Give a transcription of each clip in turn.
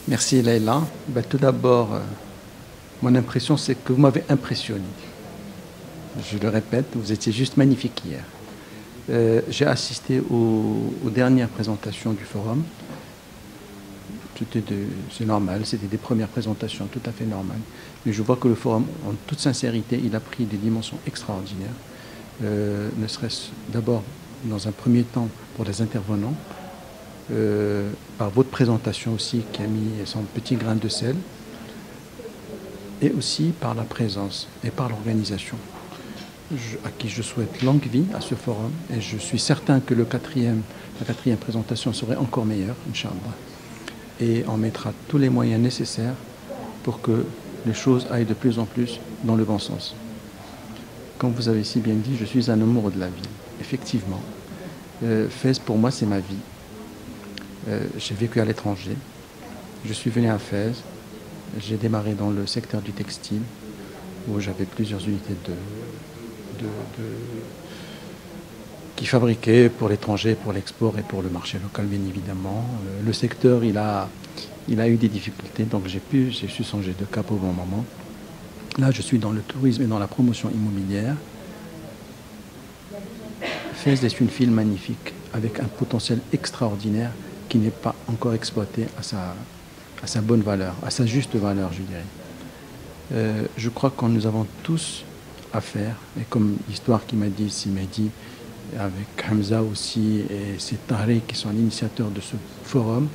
Merci Leïla. Tout d'abord, mon impression, c'est que vous m'avez impressionné. Je le répète, vous étiez juste magnifique hier. J'ai assisté aux dernières présentations du forum. C'est normal, c'était des premières présentations tout à fait normales. Mais je vois que le forum, en toute sincérité, il a pris des dimensions extraordinaires. Ne serait-ce d'abord, dans un premier temps, pour les intervenants, par votre présentation aussi, qui a mis son petit grain de sel, et aussi par la présence et par l'organisation, à qui je souhaite longue vie à ce forum. Et je suis certain que la quatrième présentation serait encore meilleure, Inch'Allah. Et on mettra tous les moyens nécessaires pour que les choses aillent de plus en plus dans le bon sens. Comme vous avez si bien dit, je suis un amoureux de la vie. Effectivement, Fès, pour moi, c'est ma vie. J'ai vécu à l'étranger. Je suis venu à Fès. J'ai démarré dans le secteur du textile, où j'avais plusieurs unités qui fabriquaient pour l'étranger, pour l'export et pour le marché local, bien évidemment. Le secteur, il a eu des difficultés, donc j'ai su changer de cap au bon moment. Là, je suis dans le tourisme et dans la promotion immobilière. Fès est une ville magnifique, avec un potentiel extraordinaire qui n'est pas encore exploité à sa bonne valeur, à sa juste valeur, je dirais. Je crois que nous avons tous à faire, et comme l'histoire qui m'a dit Simedi, avec Hamza aussi, et c'est Tahri qui sont l'initiateur de ce forum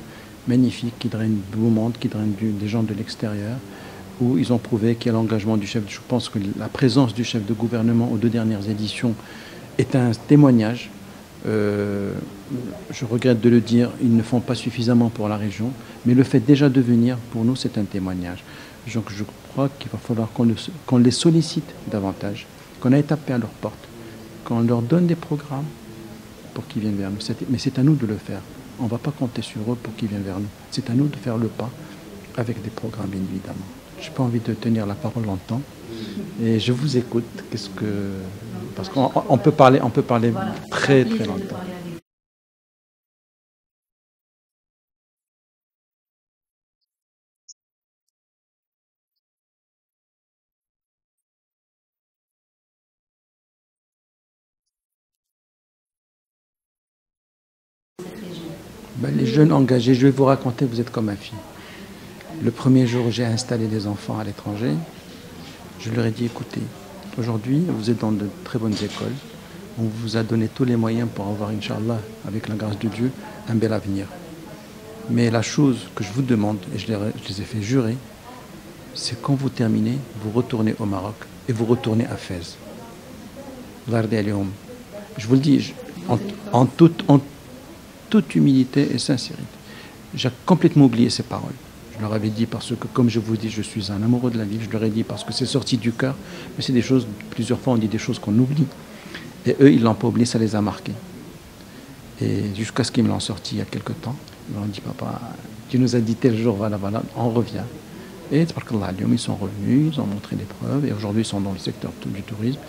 magnifique qui draine du beau monde, qui draine des gens de l'extérieur, où ils ont prouvé qu'il y a l'engagement du chef. Je pense que la présence du chef de gouvernement aux 2 dernières éditions est un témoignage. Je regrette de le dire, ils ne font pas suffisamment pour la région, mais le fait déjà de venir, pour nous, c'est un témoignage. Donc je crois qu'il va falloir qu'on les sollicite davantage, qu'on aille taper à leur porte, qu'on leur donne des programmes pour qu'ils viennent vers nous. Mais c'est à nous de le faire. On ne va pas compter sur eux pour qu'ils viennent vers nous. C'est à nous de faire le pas avec des programmes, bien évidemment. Je n'ai pas envie de tenir la parole longtemps. Et je vous écoute. Parce qu'on peut parler très très longtemps. Les jeunes engagés, je vais vous raconter, vous êtes comme ma fille. Le premier jour où j'ai installé des enfants à l'étranger, je leur ai dit, écoutez, aujourd'hui, vous êtes dans de très bonnes écoles. On vous a donné tous les moyens pour avoir, Inch'Allah, avec la grâce de Dieu, un bel avenir. Mais la chose que je vous demande, et je les ai fait jurer, c'est quand vous terminez, vous retournez au Maroc et vous retournez à Fès. Je vous le dis en toute humilité et sincérité. J'ai complètement oublié ces paroles. Je leur avais dit parce que, comme je vous dis, je suis un amoureux de la vie. Je leur ai dit parce que c'est sorti du cœur. Mais c'est des choses, plusieurs fois on dit des choses qu'on oublie. Et eux, ils ne l'ont pas oublié, ça les a marqués. Et jusqu'à ce qu'ils me l'ont sorti il y a quelque temps. Ils m'ont dit, papa, tu nous as dit tel jour, voilà, on revient. Et ils sont revenus, ils ont montré des preuves. Et aujourd'hui, ils sont dans le secteur du tourisme.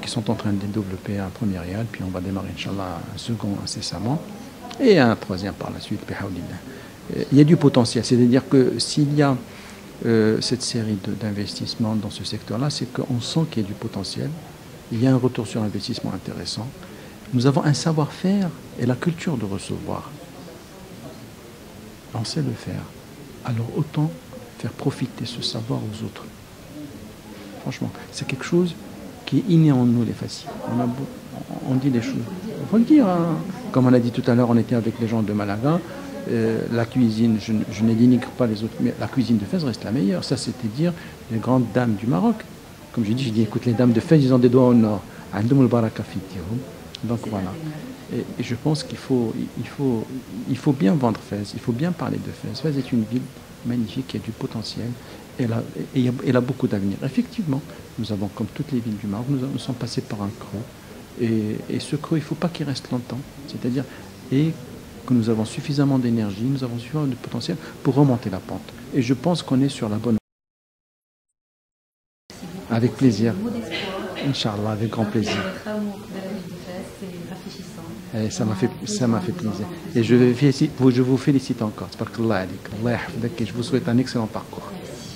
Qui sont en train de développer un premier rial, puis on va démarrer, Inch'Allah, un second incessamment, et un troisième par la suite, il y a du potentiel, c'est-à-dire que s'il y a cette série d'investissements dans ce secteur-là, c'est qu'on sent qu'il y a du potentiel, il y a un retour sur investissement intéressant, nous avons un savoir-faire et la culture de recevoir. On sait le faire, alors autant faire profiter ce savoir aux autres. Franchement, c'est quelque chose qui est inné en nous, les faciles. On dit des choses. Il faut le dire. Hein. Comme on a dit tout à l'heure, on était avec les gens de Malaga. La cuisine, je ne dénigre pas les autres, mais la cuisine de Fès reste la meilleure. Ça, c'était dire les grandes dames du Maroc. Comme j'ai dit, écoute, les dames de Fès, ils ont des doigts au nord. Donc voilà. Et je pense qu'il faut bien vendre Fès. Il faut bien parler de Fès. Fès est une ville magnifique, qui a du potentiel. Elle a beaucoup d'avenir. Effectivement, nous avons, comme toutes les villes du Maroc, nous sommes passés par un creux. Et ce creux, il ne faut pas qu'il reste longtemps. C'est-à-dire, et que nous avons suffisamment d'énergie, nous avons suffisamment de potentiel pour remonter la pente. Et je pense qu'on est sur la bonne. Avec plaisir. Inch'Allah, avec grand plaisir. c'est rafraîchissant. Et ça m'a fait plaisir. Et je vous félicite encore. Tabarakallah alik. Allah yahfazak et je vous souhaite un excellent parcours.